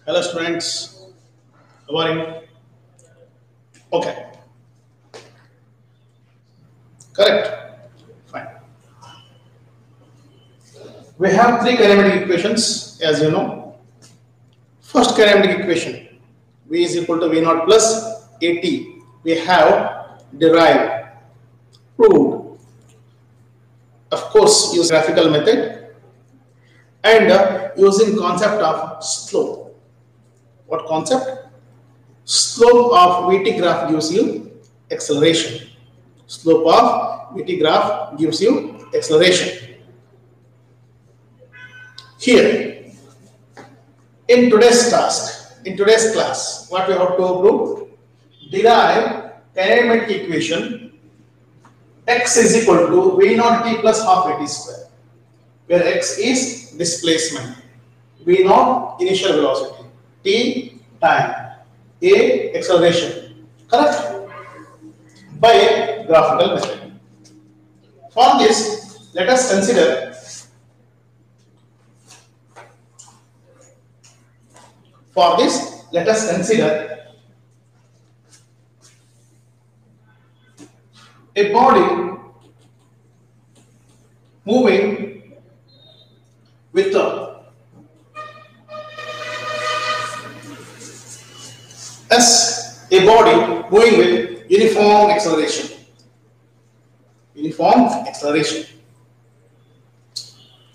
Hello students, how are you? Okay, correct. Fine. We have three kinematic equations, as you know. First kinematic equation, V is equal to V naught plus AT. We have derived, proved, of course, use graphical method and using concept of slope. What concept? Slope of VT graph gives you acceleration. Slope of VT graph gives you acceleration. Here, in today's class, what we have to prove? Derive kinematic equation x is equal to v naught t plus half at square, where x is displacement, v naught initial velocity, t time, a acceleration, correct? By graphical method. For this, let us consider a body moving with a body moving with uniform acceleration.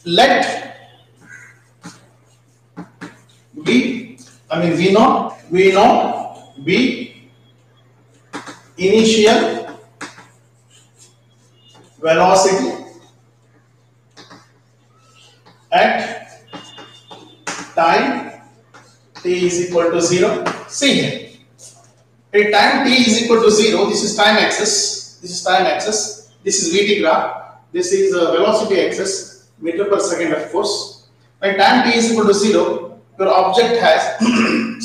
Let V naught be initial velocity at time t is equal to 0. See here, at time t is equal to 0, this is time axis, this is VT graph, this is velocity axis, meter per second, of course. When time t is equal to 0, your object has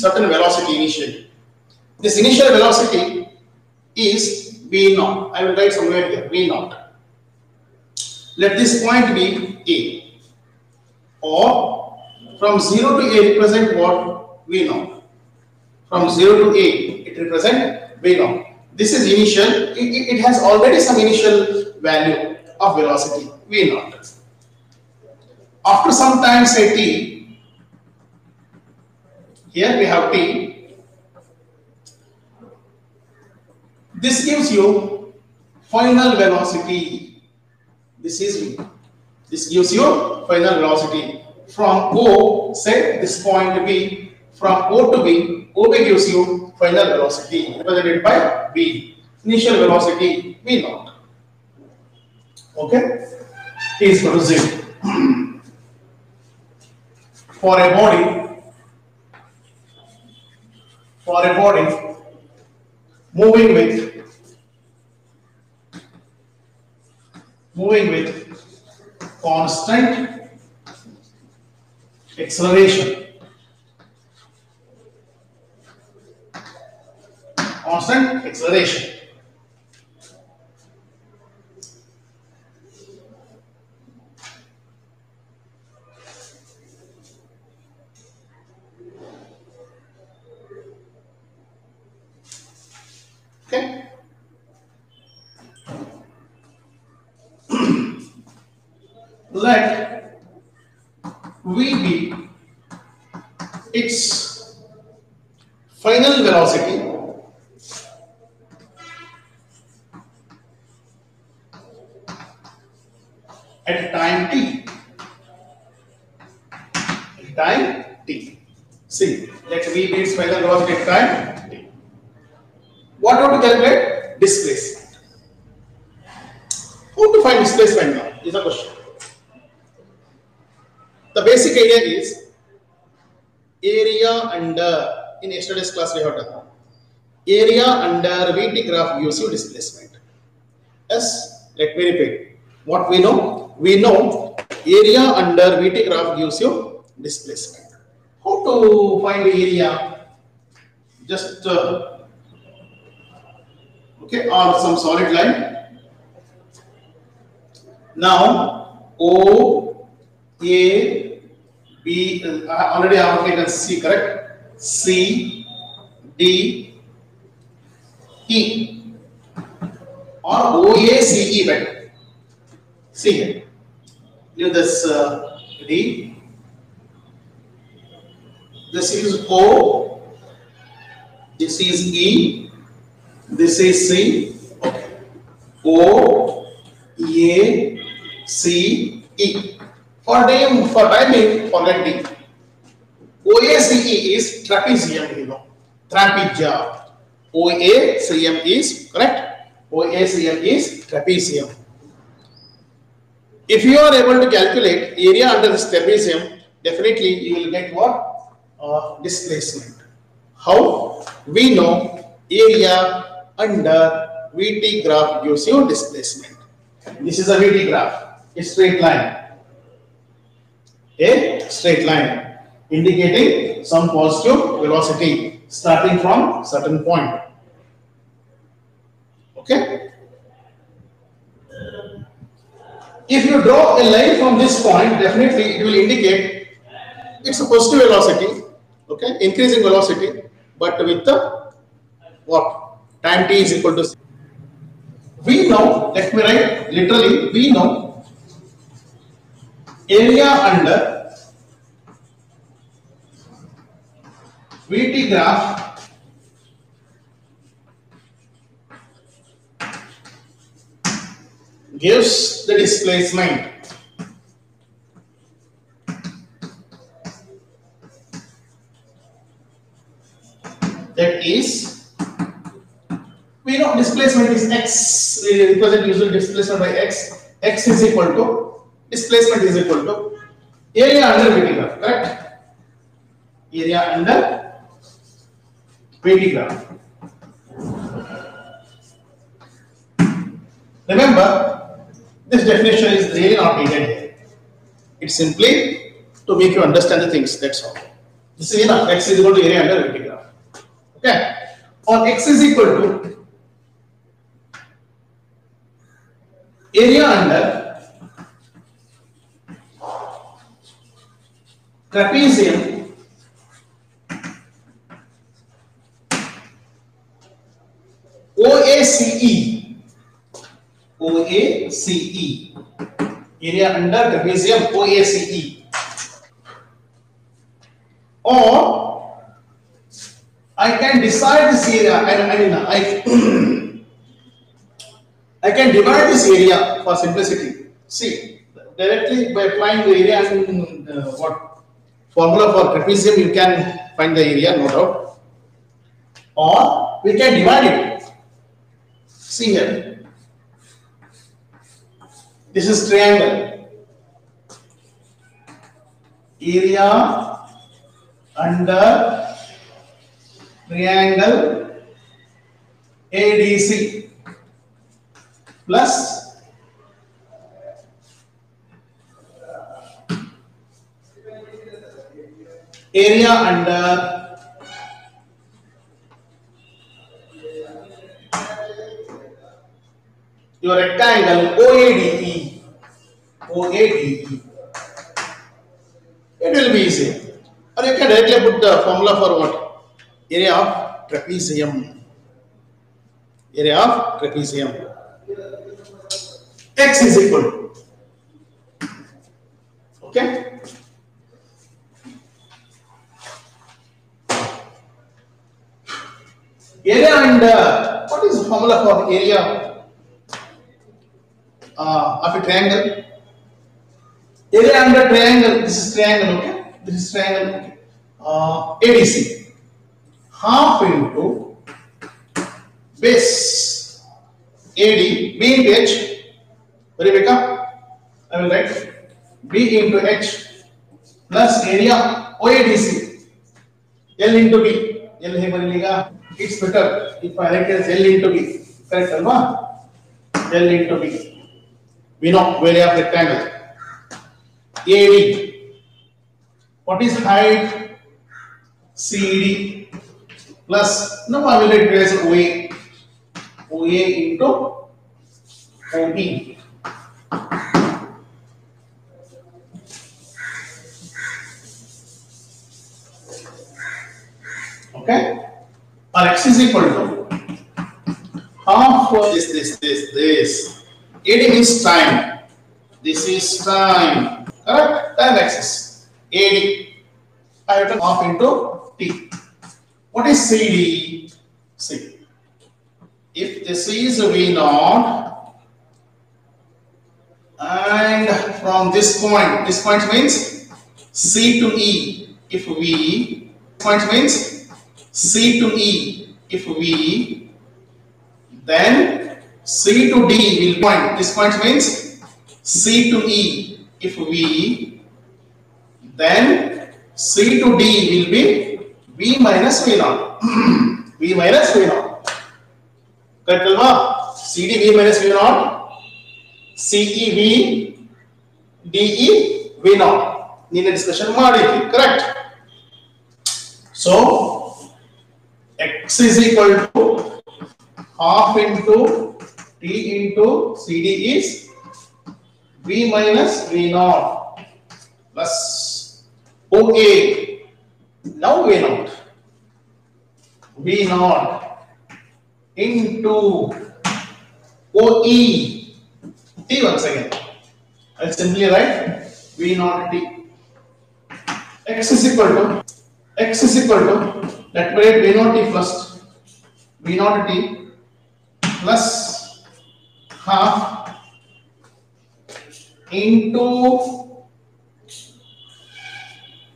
certain velocity initially. This initial velocity is v naught. I will write somewhere here, v naught. Let this point be A, or from 0 to A represent what? V naught. From 0 to A, it represents V naught. This is initial, it has already some initial value of velocity, V naught. After some time, say t, here we have t, this gives you final velocity. This is V. This gives you final velocity from O, say this point B, from O to B, OB gives you final velocity represented by V, initial velocity V naught. Okay, T is equal to 0. For a body moving with constant acceleration. Okay. Let V be its final velocity at time t. See, let V be its final velocity at time t. What would you calculate? Displacement. How to find displacement now is a question. The basic idea is area under, in yesterday's class we have done, area under VT graph gives you displacement. Yes, let me repeat. What we know? We know area under VT graph gives you displacement. How to find the area? Just okay, on some solid line. Now O, A, B, already I have taken C, correct? C, D, E, or OACE better. See here. Leave this D. This is O. This is E. This is C. Okay. O, A, C, E. For timing, forget D. OACE is trapezium, you know. Trapezia. OACM is correct. OACM is trapezium. If you are able to calculate area under this trapezium, definitely you will get what? Displacement. How? We know area under VT graph gives you displacement. This is a VT graph, a straight line. A straight line indicating some positive velocity starting from certain point. Okay. If you draw a line from this point, definitely it will indicate it's a positive velocity, okay, increasing velocity, but with the what? Time t is equal to. We know, let me write literally, we know area under VT graph gives the displacement. That is, we know displacement is x, we represent usual displacement by x. X is equal to, displacement is equal to area under VT graph, correct? Area under VT graph. Remember, this definition is really not needed here. It's simply to make you understand the things, that's all. This is enough. X is equal to area under VT graph. Okay? Or x is equal to area under trapezium OACE. OACE. Area under trapezium OACE. Or I can decide this area, I can divide this area for simplicity. See, directly by applying the area and what formula for trapezium, you can find the area, no doubt. Or we can divide it. See here. This is triangle. Area under triangle ADC plus area under your rectangle OADE. OADE. It will be easy. Or you can directly put the formula for what? Area of trapezium. Area of trapezium. X is equal to. Okay? Area under, what is the formula for area of a triangle? Area under triangle, this is triangle, okay? This is triangle, okay? ADC. Half into base AD, B into H. Very Rebecca? I will write B into H plus area OADC. L into B. L है it's better if I write as L into B. Correct, Alva? L into B. We know area of rectangle. AD. What is height? CD. Plus, no, I will write as OA. OA into OB. Okay, or x is equal to half of this. AD means time. This is time. Correct? Time axis. AD. I have to half into t. What is CD? C. If this is V naught, and from this point means C to E. If V, point means C to E. If V, then C to D will point. This point means C to E. If V, then C to D will be V minus V naught. V minus V naught. Correct alva? CD V minus V naught. CE V DE V naught. Need a discussion maadidhi. Correct? So x is equal to half into t into CD is V minus V naught plus OA. Now V naught. V naught into OE. T once again. I'll simply write V naught T. X is equal to let me write V naught T first. V naught T plus half into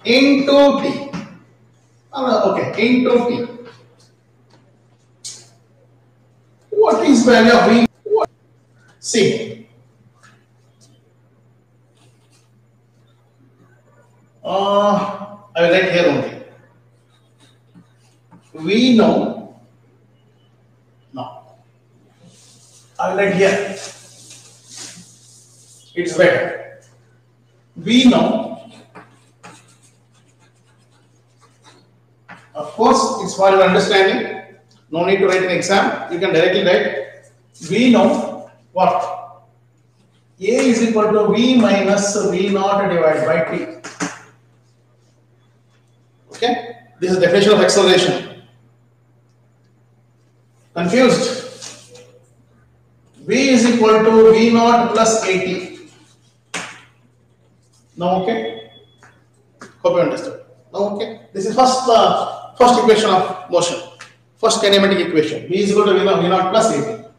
T. Okay, into T. What is value of V? See. I will write here only. We know. No. I will write here. It's better. We know. Of course, it's for your understanding. No need to write an exam. You can directly write. We know what? A is equal to V minus V naught divided by T. Okay? This is the definition of acceleration. Confused? V is equal to V naught plus AT. Now okay? Hope you understood. Now okay? This is first equation of motion. First kinematic equation. V is equal to V naught plus AT.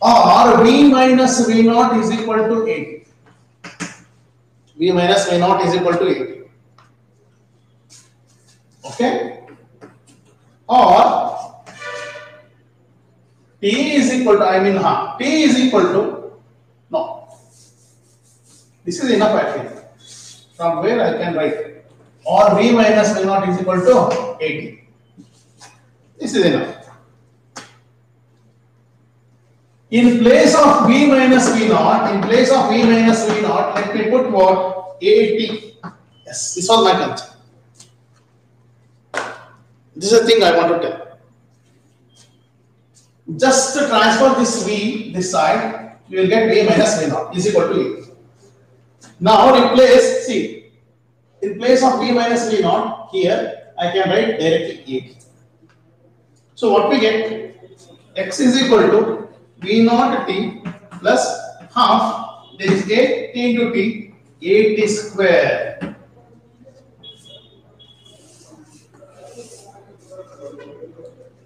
Or V minus V naught is equal to 8. V minus V naught is equal to 8. Okay? Or T is equal to, T is equal to, no. This is enough I think. From where I can write. Or V minus V naught is equal to 80. This is enough. In place of V minus V naught, let me put what? 80. Yes, this was my concept. This is the thing I want to tell. Just to transfer this V this side, you will get V minus V naught is equal to 8. Now replace, see, in place of V minus V naught, here I can write directly 8. So what we get? X is equal to V naught T plus half, there is 8 T into T, 8 square.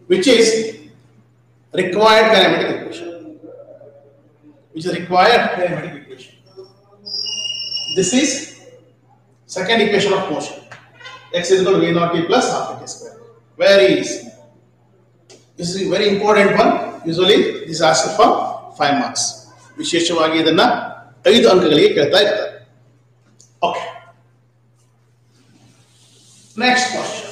Which is required kinematic equation. This is second equation of motion. X is equal to V naught T plus half T square. Very easy. This is a very important one. Usually this is asked for 5 marks. ವಿಶೇಷವಾಗಿ ಇದನ್ನ 5 ಅಂಕಗಳಿಗೆ ಕೇಳ್ತಾ ಇರ್ತಾರೆ. Okay. Next question.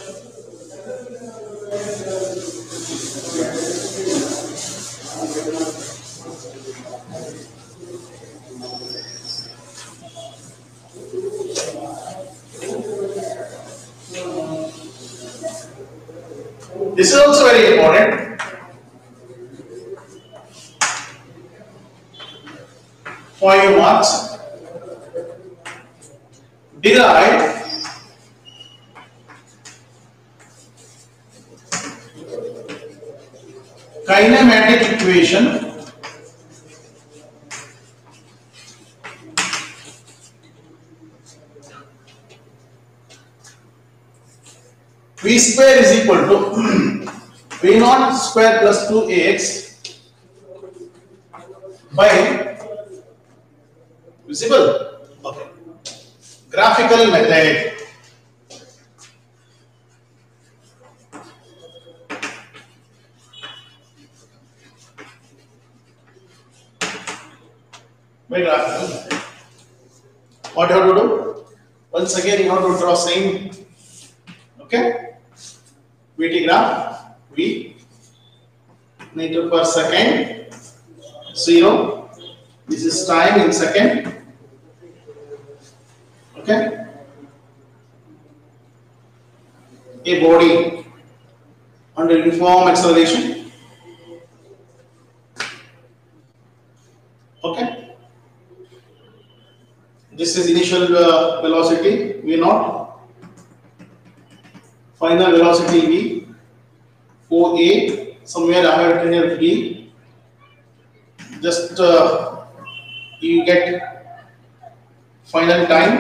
This is also very important. 5 marks. Derive kinematic equation V square is equal to V naught square plus 2ax by visible. Okay. Graphical method. By graphical method. What you have to do? Once again, you have to draw same. Okay. VT graph. V meter per second. 0. This is time in second. Okay. A body under uniform acceleration. Okay. This is initial velocity V naught. Final velocity V. OA. Somewhere I have written here V. Just you get final time.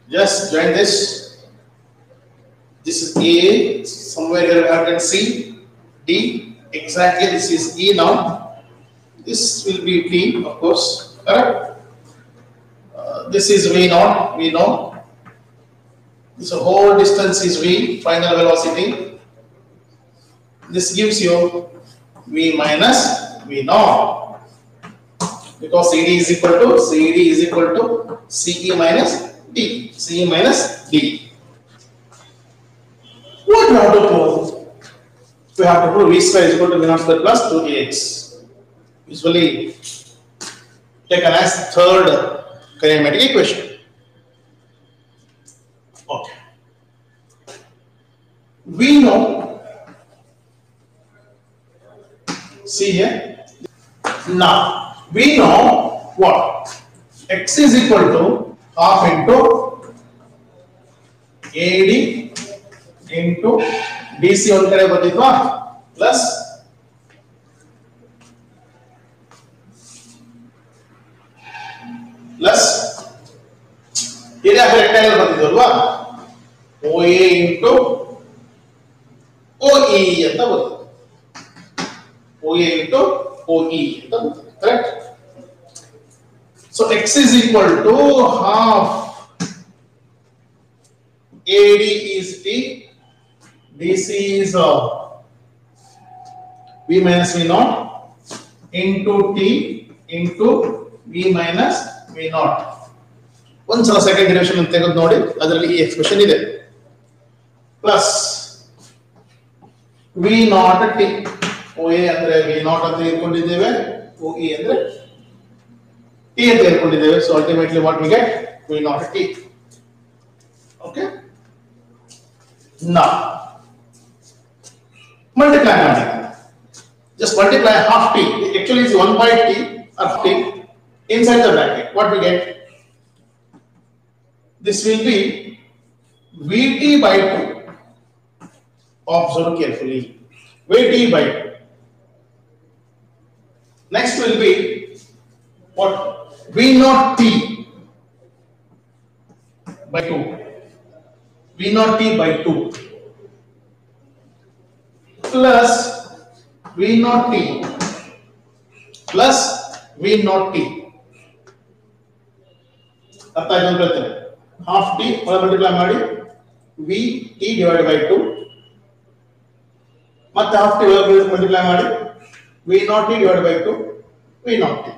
Just join this. This is A. Somewhere here I have written C. D. Exactly. This is E now. This will be T, of course. Correct. This is V naught. We know. This whole distance is V. Final velocity. This gives you V minus V naught, because CD is equal to CE minus D. CE minus D. What we have to prove? We have to prove V square is equal to V naught square plus 2ax. Usually taken as third kinematic equation. Okay. We know. See here. Now we know what? X is equal to half into AD into DC on kare bandidva plus area of rectangle bandidvalva OA into OE ಅಂತ ಬರುತ್ತೆ. OA into OE ಅಂತ ಬರುತ್ತೆ. Correct? So X is equal to half AD is T, DC is V minus V naught into T into V minus V naught. ಒಂದ್ಸಲ second derivation ಅಂತ ತೆಗೆದು ನೋಡಿ, ಅದರಲ್ಲಿ ಈ ಎಕ್ಸ್ಪ್ರೆಷನ್ ಇದೆ. Plus V naught T. OA ಅಂದ್ರೆ V naught ಅಂತ ಹೇಳ್ಕೊಂಡಿದ್ದೇವೆ, OE ಅಂದ್ರೆ T ಅಂತ ಹೇಳ್ಕೊಂಡಿದ್ದೇವೆ. So ultimately what we get? V naught T. Okay. Now multiply ಮಾಡಿ. Just multiply half T. Actually it's 1 by T or T inside the bracket. What we get? This will be Vt by 2. Observe carefully. Vt by 2. Next will be what? V naught T by 2. V naught T by 2 plus V naught T plus V naught T. ಅರ್ಥ ಆಯ್ತು ಅಂತ ಹೇಳ್ತೇನೆ. Half T multiply ಮಾಡಿ V T divide by 2 ಮತ್ತೆ half T multiply ಮಾಡಿ V naught T divide by 2 V naught T.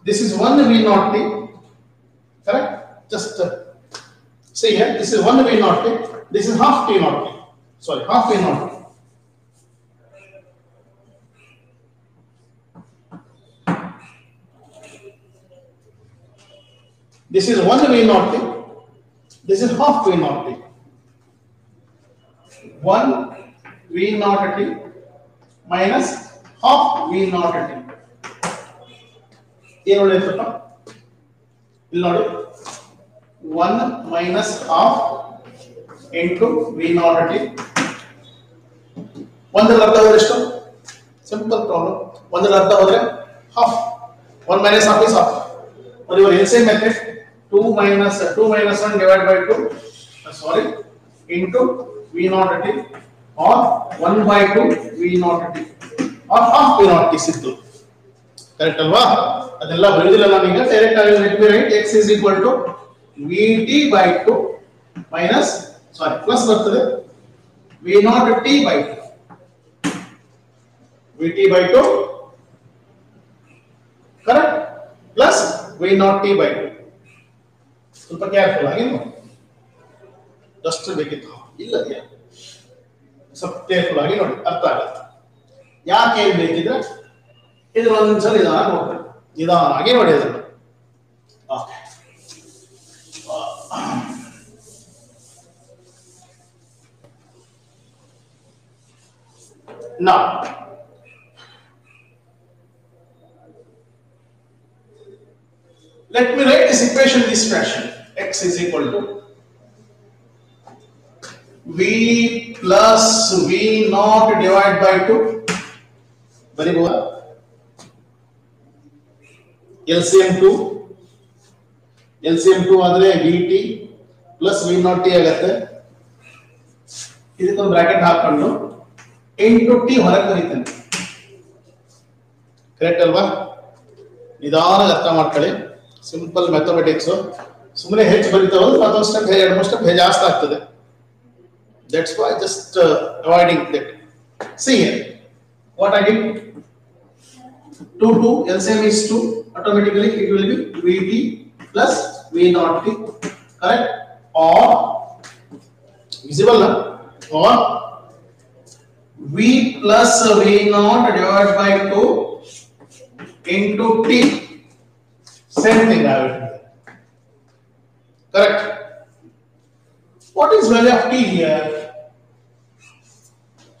This is 1 V naught T. Correct? Just see here. This is 1 V naught T. This is half T naught T. Sorry, half V naught T. This is 1 V naught T. This is half V naught T. 1 V naught T minus half V naught T. ಏನು ಉಳಿಯುತ್ತಪ್ಪ? ಇಲ್ಲಿ ನೋಡಿ 1 minus half into V naught t. ಒಂದರ ಅರ್ಧ ಹೋದ್ರೆ ಎಷ್ಟು? Simple problem. ಒಂದರ ಅರ್ಧ ಹೋದ್ರೆ half. 1 minus half is half. Or your LCM method 2 minus 1 divided by 2 sorry into V naught t or 1 by 2 V naught t or half V naught t ಸಿಕ್ತು. Correct ಅಲ್ವಾ? ಅದೆಲ್ಲ ಬರೆದಿಲ್ಲ ನಾನು ಈಗ ಡೈರೆಕ್ಟ್ ಆಗಿ let me right x is equal to Vt by 2 minus sorry plus ಬರ್ತದೆ V naught t by 2 Vt by 2 correct plus V naught t by 2 ಸ್ವಲ್ಪ careful ಆಗಿ ನೋಡಿ ಜಸ್ಟ್ ಬೇಕಿತ್ತು ಇಲ್ಲ ಸ್ವಲ್ಪ ಕೇರ್ಫುಲ್ ಆಗಿ ನೋಡಿ ಅರ್ಥ ಆಗುತ್ತೆ ಯಾಕೆ ಬೇಕಿದ್ರೆ ಇದು ಒಂದ್ಸಲ ನಿಧಾನಾಗಿ ನೋಡಿ ಅದನ್ನು okay now let me write this equation in this fashion. X is equal to V plus V naught divided by 2. Very good. LCM 2 ಆದರೆ Vt plus V naught t ಆಗುತ್ತೆ. ಇದಕ್ಕೊಂದು ಬ್ರಾಕೆಟ್ ಹಾಕೊಂಡು into t ಹೊರಗೆ ಬರೀತೇನೆ. Correct ಅಲ್ವಾ? ನಿಧಾನವಾಗಿ ಅರ್ಥ ಮಾಡ್ಕೊಳ್ಳಿ. Simple mathematics ಸುಮ್ಮನೆ ಹೆಚ್ಚು ಬರೀತಾವ ಮತ್ತೊಂದು ಸ್ಟೆಪ್ ಎರಡು ಮೂರು ಸ್ಟೆಪ್ ಜಾಸ್ತಿ ಆಗ್ತದೆ. That's why just avoiding that. See here, what I did 2 LCM is 2, automatically it will be Vt plus V naught t, correct? Or visible na? Or V plus V naught divided by 2 into t. Same thing I will do. Correct. What is value of t here?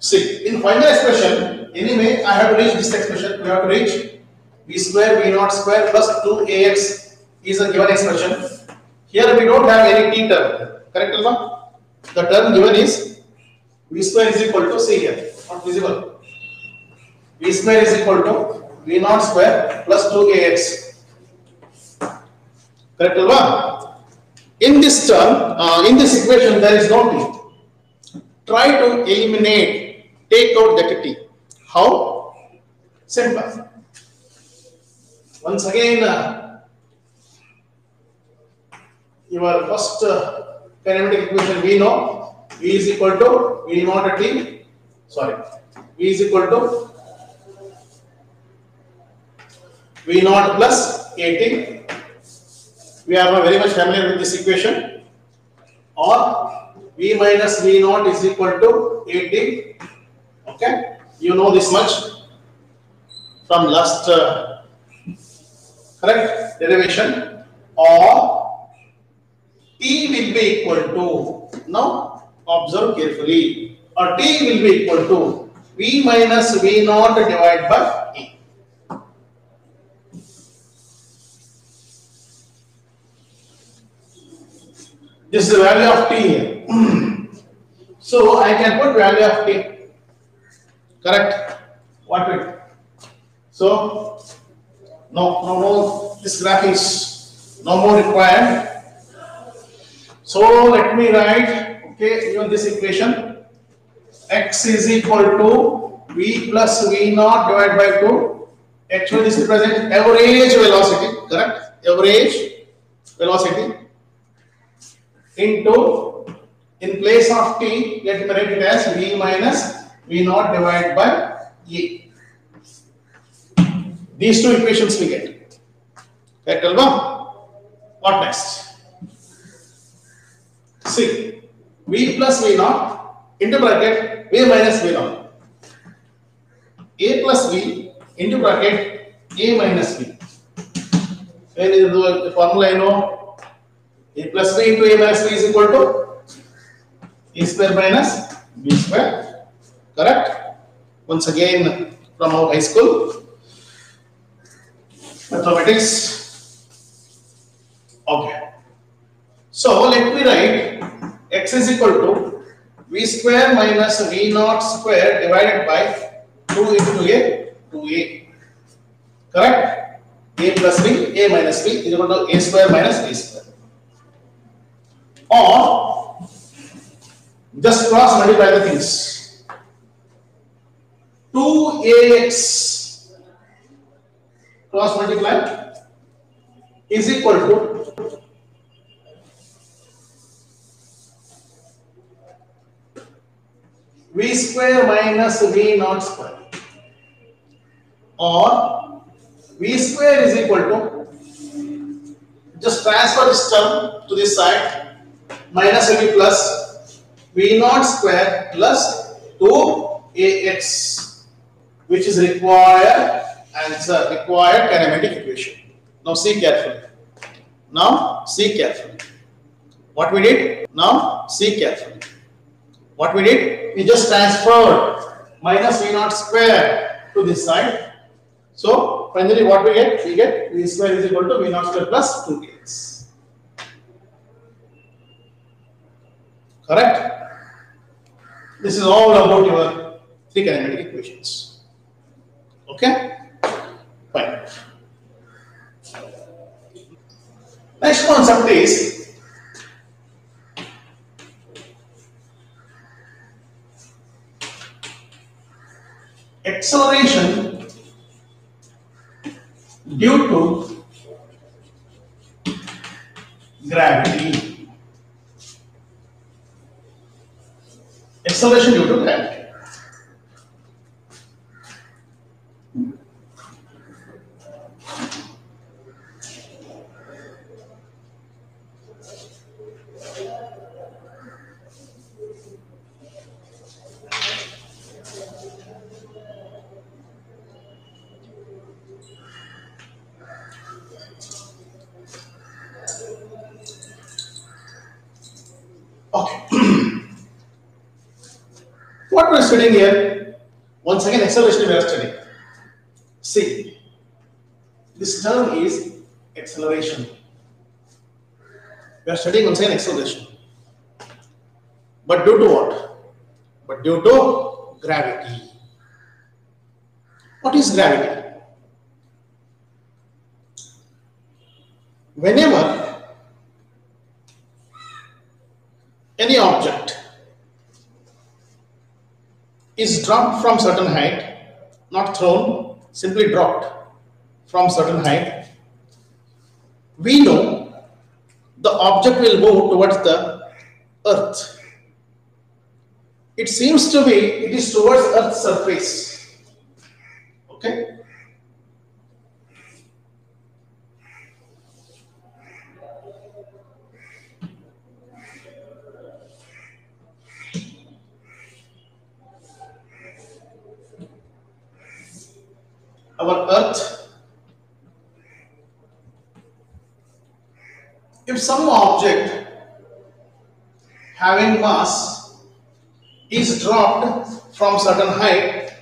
See, in final expression, anyway, I have to reach this expression. We have to reach v square v naught square plus 2ax is a given expression. Here we don't have any t term. Correct, Alva? The term given is v square is equal to, see here, not visible. V square is equal to v naught square plus 2ax. Correct, Alva? In this term, in this equation, there is no t. Try to eliminate, take out that t. How? Simple. Once again, your first kinematic equation we know v is equal to v naught t. Sorry, v is equal to v naught plus at. We are very much familiar with this equation. Or v minus v naught is equal to at. Okay, you know this much from last correct derivation. Or t will be equal to, now observe carefully, or t will be equal to v minus v naught divided by a. This is the value of t here. So I can put value of t. Correct? What will? So no, this graph is no more required. So let me write, okay, even this equation, x is equal to v plus v naught divided by 2. Actually this represents average velocity, correct? Average velocity into, in place of t, let me write it as v minus v naught divided by a. These two equations we get. Correct, Alva? What next? See, v plus v naught into bracket v minus v naught. A plus v into bracket a minus v. When is the formula you know? A plus b into a minus b is equal to a square minus b square. Correct? Once again from our high school mathematics. Okay. So let me write x x is equal to v square minus v naught square divided by 2 into a 2a. Correct? A plus b, a minus b is equal to a square minus b square. Or just cross multiply the things. 2ax cross multiply is equal to v square minus v naught square, or v square is equal to, just transfer this term to this side, minus will be plus v naught square plus 2ax, which is required answer, required kinematic equation. Now see carefully. Now see carefully. What we did? Now see carefully. What we did? We just transferred minus v naught square to this side. So finally what we get? We get v square is equal to v naught square plus 2ax. Correct? This is all about your three kinematic equations. Okay? Fine. Next concept is acceleration due to gravity. Acceleration due to gravity. Okay. What we are studying here, once again acceleration we are studying. See, this term is acceleration. We are studying once again acceleration. But due to what? But due to gravity. What is gravity? Whenever any object is dropped from certain height, not thrown, simply dropped from certain height, we know the object will move towards the earth. It seems to be, it is towards earth's surface. Okay? Our earth, if some object having mass is dropped from certain height,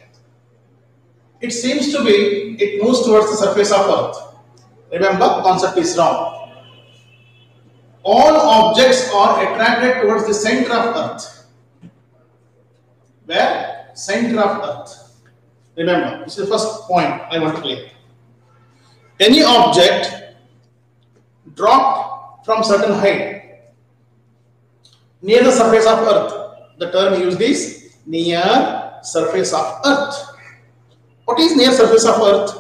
it seems to be, it moves towards the surface of earth. Remember, concept is wrong. All objects are attracted towards the center of earth. Where? Center of earth. Remember, this is the first point I want to clear. Any object dropped from certain height near the surface of earth, the term used is near surface of earth. What is near surface of earth?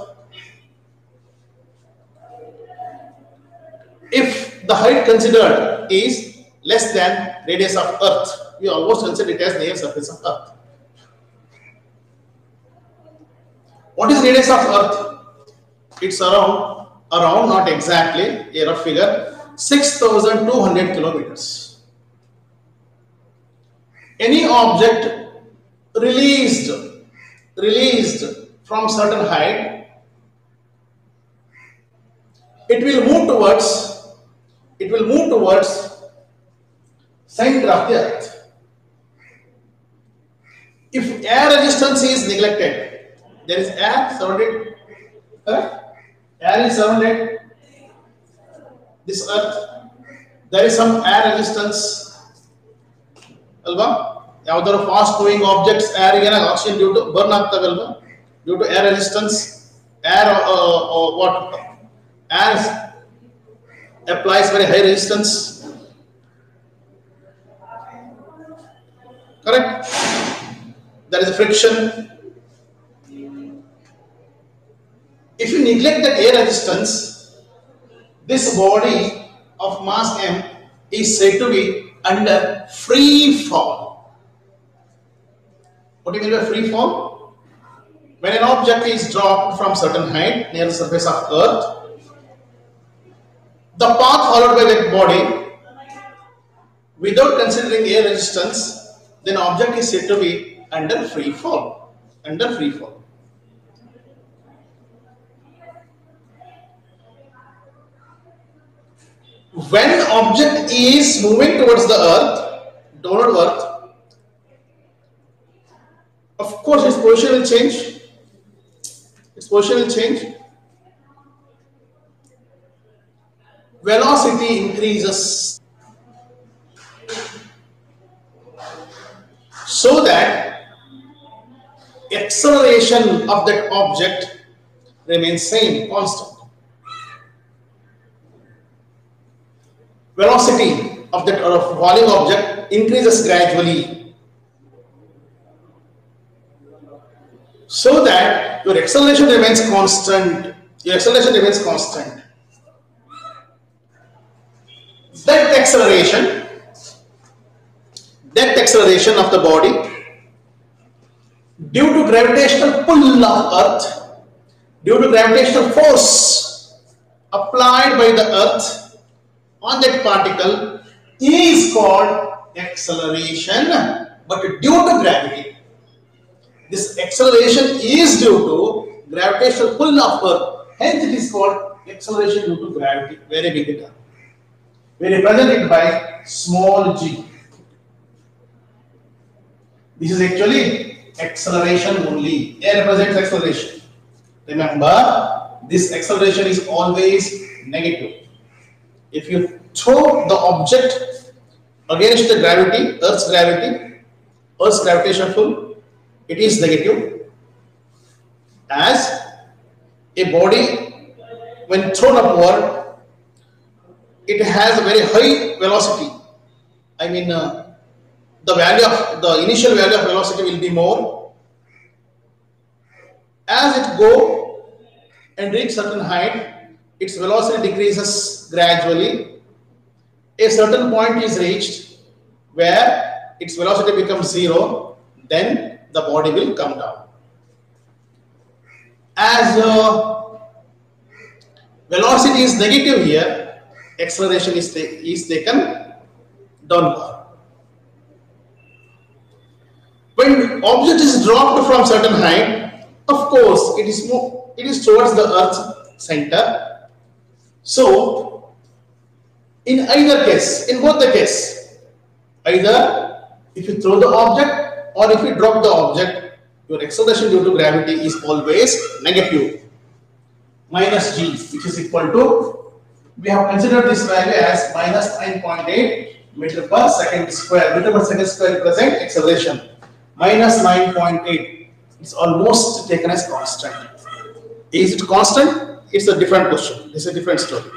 If the height considered is less than radius of earth, we almost consider it as near surface of earth. What is radius of earth? It's around not exactly, a rough figure, 6,200 kilometers. Any object released from certain height, it will move towards center of the earth. If air resistance is neglected, there is air surrounded, air is surrounded this earth, there is some air resistance, ಅಲ್ವಾ? ಯಾವ್ದಾದ್ರು fast moving objects ಏರ್ಗೆ oxygen due to burn ಆಗ್ತಾವಲ್ವಾ, due to air resistance. Air what air applies very high resistance, correct? There is a friction. If you neglect that air resistance, this body of mass m is said to be under free fall. What do you mean by free fall? When an object is dropped from certain height near the surface of earth, the path followed by that body without considering air resistance, then object is said to be under free fall. Under free fall. When the object is moving towards the earth, downward earth, of course its position will change. Its position will change. Velocity increases so that acceleration of that object remains same, constant. Velocity of that falling object increases gradually so that your acceleration remains constant. Your acceleration remains constant. That acceleration of the body due to gravitational pull of earth, due to gravitational force applied by the earth on that particle is called acceleration, but due to gravity. This acceleration is due to gravitational pull of earth, hence it is called acceleration due to gravity. Very big term. We represent it by small g. This is actually acceleration only. A represents acceleration. Remember, this acceleration is always negative. If you throw the object against the gravity, Earth's gravitational pull, it is negative. As a body, when thrown upward, it has a very high velocity. I mean, the initial value of velocity will be more. As it go and reach certain height, its velocity decreases gradually. A certain point is reached where its velocity becomes zero, then the body will come down. As velocity is negative here, acceleration is taken downward. When object is dropped from certain height, of course it is towards the Earth's center. So in either case, in both the case, either if you throw the object or if you drop the object, your acceleration due to gravity is always negative. Minus g, which is equal to, we have considered this value as minus 9.8 meter per second square. Meter per second square represents acceleration. Minus 9.8. It's almost taken as constant. Is it constant? It's a different question. It's a different story.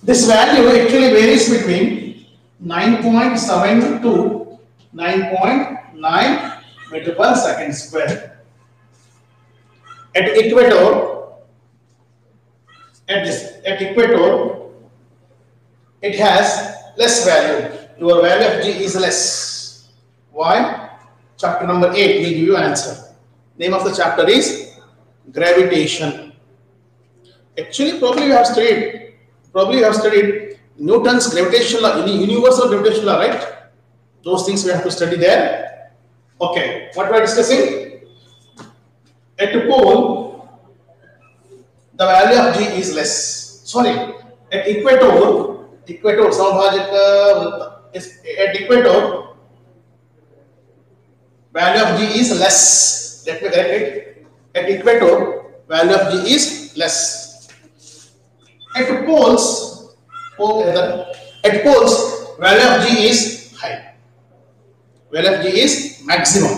This value actually varies between 9.7 to 9.9 meter per second square. At equator, it has less value. Your value of g is less. Why? Chapter number 8 will give you answer. Name of the chapter is gravitation. Actually, probably you have studied Newton's gravitational law, universal gravitational law, right? Those things we have to study there. Okay, what we are discussing? At a pole, the value of g is less. Sorry, at equator, at equator, value of g is less. Let me correct it. At equator, value of g is less. At poles, value of G is high. Value of G is maximum.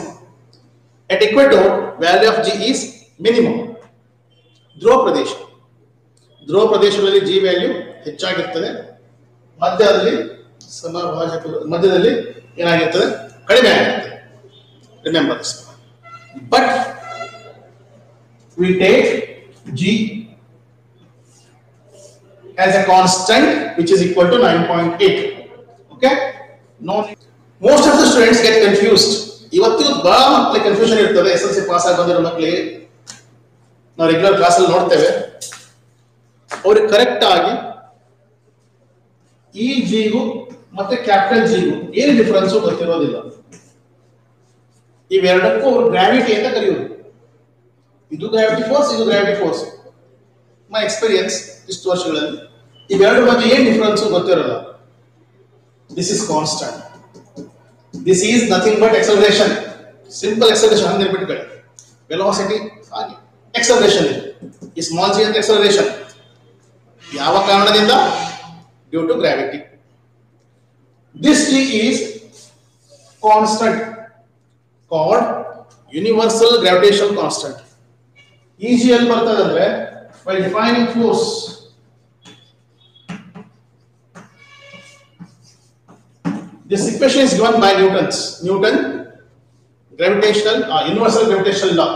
At equator, value of G is minimum. ಧ್ರುವ ಪ್ರದೇಶಗಳಲ್ಲಿ G value ಹೆಚ್ಚಾಗಿರುತ್ತದೆ. ಮಧ್ಯದಲ್ಲಿ ಏನಾಗಿರುತ್ತದೆ? ಕಡಿಮೆ ಆಗಿರುತ್ತದೆ. Remember this. But we take G as a constant which is equal to 9.8. Okay? No. Most of the students get confused. ಇವತ್ತಿಗೂ ಬಹಳ ಮಕ್ಕಳಿಗೆ confusion ಇರ್ತದೆ. SLC ಪಾಸ್ ಆಗಿ ಬಂದಿರೋ ಮಕ್ಕಳಿಗೆ ನಾವು ರೆಗ್ಯುಲರ್ ಕ್ಲಾಸಲ್ಲಿ ನೋಡ್ತೇವೆ. ಅವ್ರಿಗೆ ಕರೆಕ್ಟ್ ಆಗಿ ಈ ಜಿಗೂ ಮತ್ತೆ ಕ್ಯಾಪಿಟಲ್ ಜಿಗೂ ಏನು ಡಿಫರೆನ್ಸ್ ಗೊತ್ತಿರೋದಿಲ್ಲ. ಇವೆರಡಕ್ಕೂ ಅವರು ಗ್ರಾವಿಟಿ ಅಂತ ಕರೆಯೋದು. ಇದು ಗ್ರಾವಿಟಿ ಫೋರ್ಸ್, ಇದು ಗ್ರಾವಿಟಿ ಫೋರ್ಸ್. ಮೈ ಎಕ್ಸ್ಪೀರಿಯನ್ಸ್ ಇಷ್ಟು ವರ್ಷಗಳಲ್ಲಿ ಇವೆರಡು ಮಧ್ಯೆ ಏನು ಡಿಫರೆನ್ಸ್ ಗೊತ್ತಿರಲ್ಲ. This is constant. This is nothing but acceleration. Simple acceleration. ಹಂಗೆ ನೆನಪಿಟ್ಕೊಳ್ಳಿ. ವೆಲಾಸಿಟಿ ಹಾಗೆ acceleration is small g ಅಂತ acceleration. ಯಾವ ಕಾರಣದಿಂದ? Due to gravity. This g is constant called universal gravitational constant. Eg ಎಲ್ಲಿ ಬರ್ತದೆ ಅಂದ್ರೆ by defining force. This equation is given by Newton gravitational universal gravitational law,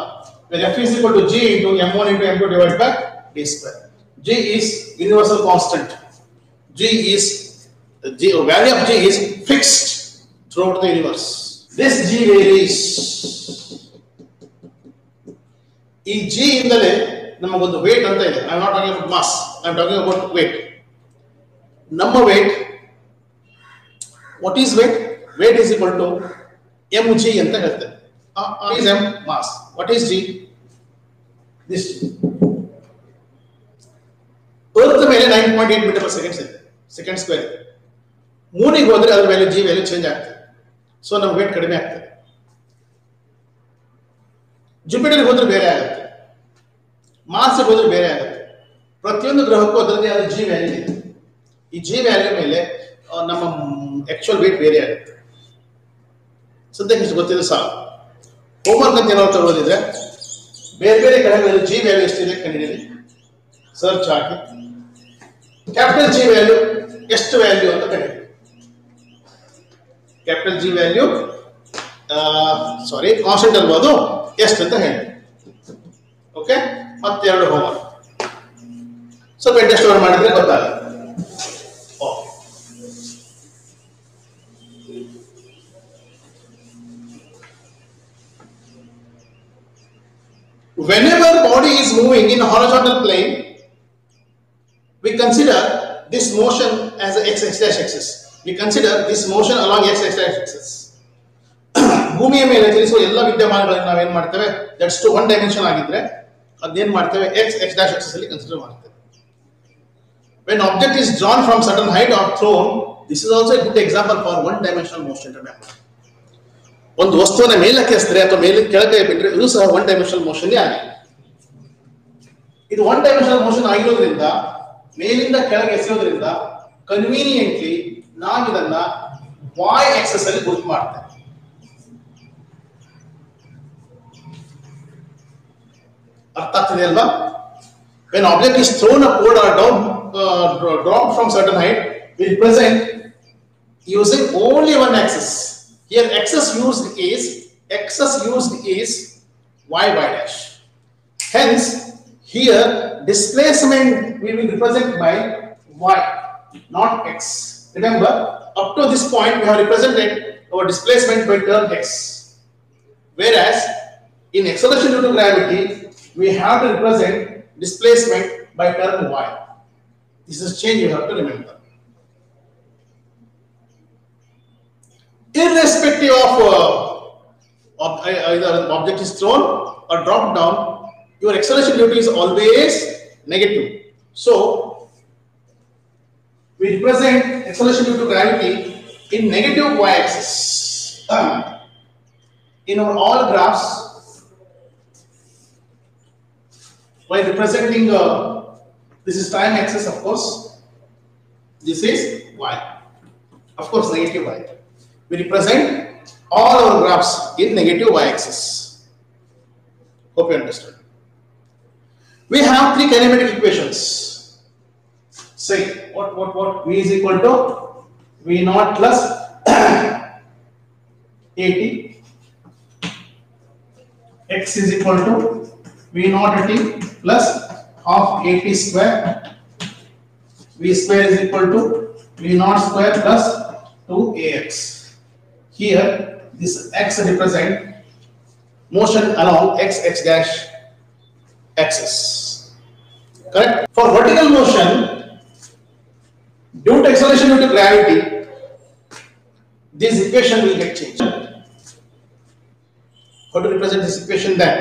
where F is equal to G into m1 into m2 divided by d square. G is universal constant. Value of G is fixed throughout the universe. This G varies. ಈ G ಇಂದಲೇ ನಮಗೊಂದು weight ಅಂತ ಇದೆ. I am not talking about mass. I am talking about weight. ನಮ್ಮ weight. What is weight? Weight is equal to mg ಅಂತ ಹೇಳ್ತೇವೆ. What is m? Mass. What is g? This. Earth ಮೇಲೆ 9.8 meter per second ಇದೆ. Second square. ಮೂನಿಗೆ ಹೋದ್ರೆ ಅದರ value g value change ಆಗ್ತದೆ. So ನಮ್ಮ weight ಕಡಿಮೆ ಆಗ್ತದೆ. ಜುಪಿಟರ್ಗೆ ಹೋದ್ರೆ ಬೇರೆ ಆಗುತ್ತೆ. ಮಾರ್ಸ್ಗೆ ಹೋದ್ರೆ ಬೇರೆ ಆಗುತ್ತೆ. ಪ್ರತಿಯೊಂದು ಗ್ರಹಕ್ಕೂ ಅದರದೇ ಆದ g ವ್ಯಾಲ್ಯೂ ಇದೆ. ಈ g ವ್ಯಾಲ್ಯೂ ಮೇಲೆ ನಮ್ಮ ಆಕ್ಚುಯಲ್ ವೇಟ್ ಬೇರೆ ಆಗುತ್ತೆ. ಸದ್ಯಕ್ಕೆ ಇಷ್ಟು ಗೊತ್ತಿದೆ ಸಾಕು. ಹೋಮ್ವರ್ಕ್ ಅಂತ ಏನಾದ್ರು ತಗೊಳ್ಳೋದಿದ್ರೆ ಬೇರೆ ಬೇರೆ ಗ್ರಹಗಳಲ್ಲಿ ಜಿ ವ್ಯಾಲ್ಯೂ ಎಷ್ಟಿದೆ ಕಂಡುಹಿಡಿಯಿರಿ. ಸರ್ಚ್ ಹಾಕಿ ಕ್ಯಾಪಿಟಲ್ ಜಿ ವ್ಯಾಲ್ಯೂ ಎಷ್ಟು ವ್ಯಾಲ್ಯೂ ಅಂತ ಕಂಡುಹಿಡಿಯಿರಿ. ಕ್ಯಾಪಿಟಲ್ ಜಿ ವ್ಯಾಲ್ಯೂ ಕಾನ್ಸ್ಟೆಂಟ್ ಅಲ್ಬೋದು ಎಷ್ಟು ಅಂತ ಹೇಳಿ. ಓಕೆ, ಮತ್ತೆರಡು ಹೋಮ್ವರ್ಕ್ ಸ್ವಲ್ಪ ಇಂಟ್ರೆಸ್ಟ್ ಮಾಡಿದ್ರೆ ಗೊತ್ತಾಗುತ್ತೆ. Whenever body is moving in a horizontal plane, we consider this motion as a x axis. We consider this motion along x axis. ಭೂಮಿಯ ಮೇಲೆ ಚಲಿಸುವ ಎಲ್ಲ ವಿದ್ಯಮಾನಗಳನ್ನು ನಾವು ಏನು ಮಾಡ್ತೇವೆ? ದಟ್ಸ್ ಟು ಒನ್ ಡೈಮೆನ್ಷನ್ ಆಗಿದ್ರೆ ಅದೇನು ಮಾಡ್ತೇವೆ? x axis ಅಲ್ಲಿ ಕನ್ಸಿಡರ್ ಮಾಡ್ತೇವೆ. When object is drawn from certain height or thrown, this is also a good example for one dimensional motion. Remember. ಒಂದು ವಸ್ತುವನ್ನ ಮೇಲಕ್ಕೆ ಎಸೆದ್ರೆ ಅಥವಾ ಮೇಲೆ ಕೆಳಗೆ ಬಿಟ್ಟರೆ ಇದು ಸಹ ಒನ್ ಡೈಮೆನ್ಷನಲ್ ಮೋಷನ್ ಆಗಿದೆ. ಇದು ಒನ್ ಡೈಮೆನ್ಷನಲ್ ಮೋಷನ್ ಆಗಿರೋದ್ರಿಂದ ಮೇಲಿಂದ ಕೆಳಗೆ ಎಸೆಯೋದ್ರಿಂದ ಕನ್ವೀನಿಯೆಂಟ್ಲಿ ನಾವು ಇದನ್ನ y ಆಕ್ಸಿಸ್ ಅಲ್ಲಿ ಗುರುತು ಮಾಡ್ತೇವೆ. ಅರ್ಥ ಆಗ್ತಿದೆ ಅಲ್ವಾ? When object is thrown upward or down, dropped from certain height, we represent using only one axis. Here axis used is y dash. Hence here displacement we will represent by y, not x. Remember, up to this point we have represented our displacement by term x. Whereas in acceleration due to gravity we have to represent displacement by term y. This is change you have to remember. Irrespective of either the object is thrown or dropped down, your acceleration due to is always negative. So we represent acceleration due to gravity in negative y-axis. In our all graphs, while representing this is time axis, of course, this is y. Of course, negative y. We represent all our graphs in negative y-axis. Hope you understood. We have three kinematic equations. Say what? V is equal to V naught plus AT. X is equal to V naught T plus half AT square. V square is equal to V naught square plus 2AX. Here, this X represent motion along X dash axis. Correct? For vertical motion, due to acceleration due to gravity, this equation will get changed. How to represent this equation then?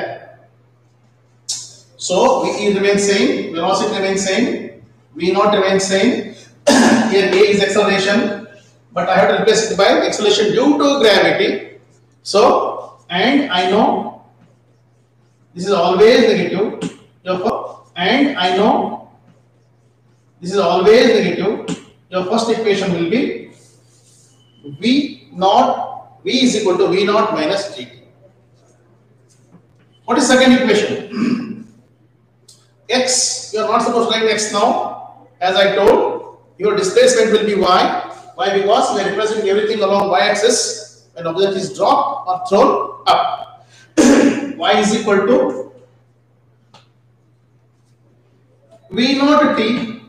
So, V remains same, velocity remains same, V naught remains same. Here A is acceleration, but I have to replace it by acceleration due to gravity. So, and I know this is always negative, and I know this is always negative. Your first equation will be V is equal to V naught minus GT. What is second equation? X, you are not supposed to write X now. As I told, your displacement will be Y. Why? Because we are representing everything along y-axis. When object is dropped or thrown up. Y is equal to V naught T,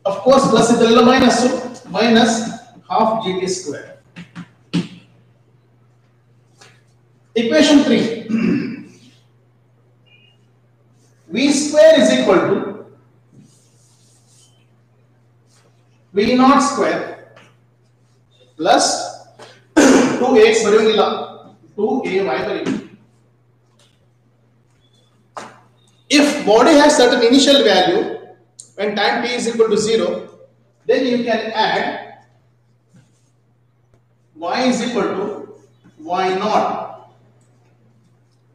of course, plus it minus, so minus half GT square. Equation 3. V square is equal to V naught square plus 2x ಬರೆಯುವುದಿಲ್ಲ 2ay ಬರೆಯುವುದು. If body has certain initial value when time t is equal to 0, then you can add y is equal to y naught.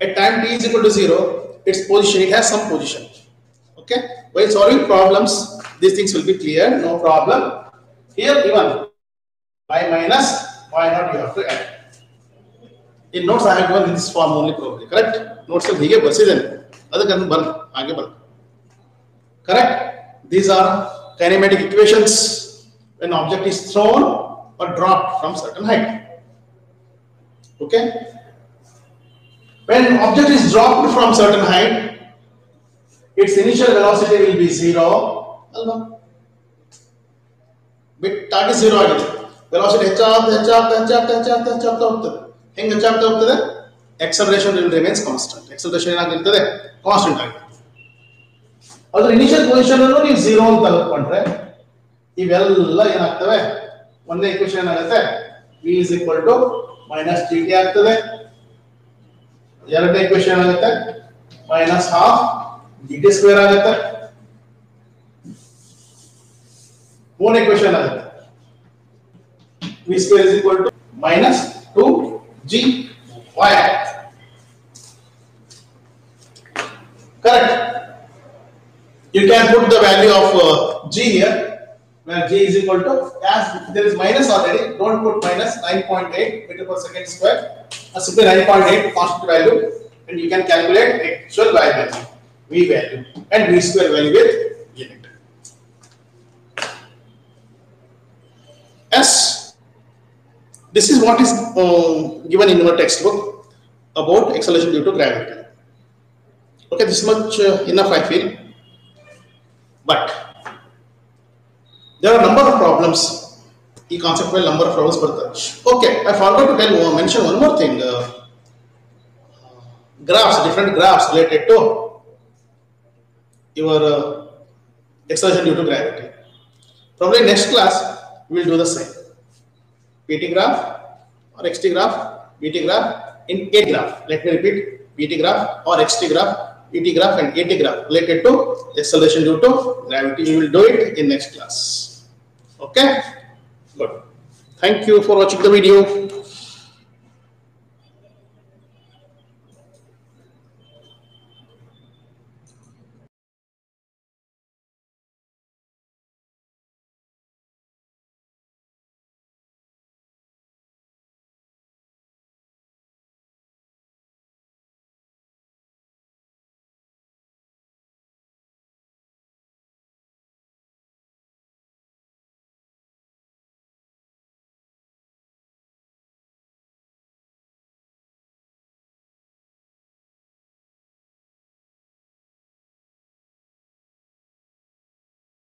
At time t is equal to 0, its position, it has some position. Okay, while solving problems, these things will be clear, no problem. Here even y minus y naught you have to add. In notes I have given in this form only, probably correct. Notes will hige ಬರ್ಸಿದ್ದೇನೆ, ಅದಕ್ಕೆ ಬರ ಹಾಗೆ ಬರ. Correct. These are kinematic equations when object is thrown or dropped from certain height. Okay. When object is dropped from certain height, its initial velocity will be 0. Bit target 0 ಆಗಿದೆ. Velocity ಹೆಚ್ಚಾಗ್ತಾ ಹೋಗ್ತದೆ. ಹೆಂಗೆ ಹೆಚ್ಚಾಗ್ತಾ ಹೋಗ್ತದೆ? Acceleration will remains constant. Acceleration ಏನಾಗಿರ್ತದೆ? Constant ಆಗಿರುತ್ತೆ. ಅದರ initial position ಅನ್ನು ನೀವು 0 ಅಂತ ತೆಗೆದುಕೊಂಡ್ರೆ ಇವೆಲ್ಲ ಏನಾಗ್ತವೆ? ಒಂದೇ ಈಕ್ವೇಷನ್ ಏನಾಗುತ್ತೆ? V is equal to minus GT ಆಗ್ತದೆ. ಎರಡನೇ ಈಕ್ವೇಷನ್ ಆಗುತ್ತೆ minus half GT square ಆಗುತ್ತೆ. ಮೂರನೇ ಈಕ್ವೇಷನ್ ಆಗುತ್ತೆ V square is equal to minus 2GY. Correct. You can put the value of G here, where G is equal to, as there is minus already, don't put minus 9.8 meter per second square, simply 9.8 constant value, and you can calculate actual Y value, V value, and V square value with unit. Yes, this is what is given in your textbook about acceleration due to gravity. Okay, this much enough I feel. But there are a number of problems. E concept will number of problems per touch. Okay, I forgot to mention one more thing. Graphs, different graphs related to your acceleration due to gravity. Probably next class we will do the same. PT graph or XT graph, VT graph, in A graph. Let me repeat: PT graph or XT graph, VT graph, and AT graph related to acceleration due to gravity. We will do it in next class. Okay, good. Thank you for watching the video.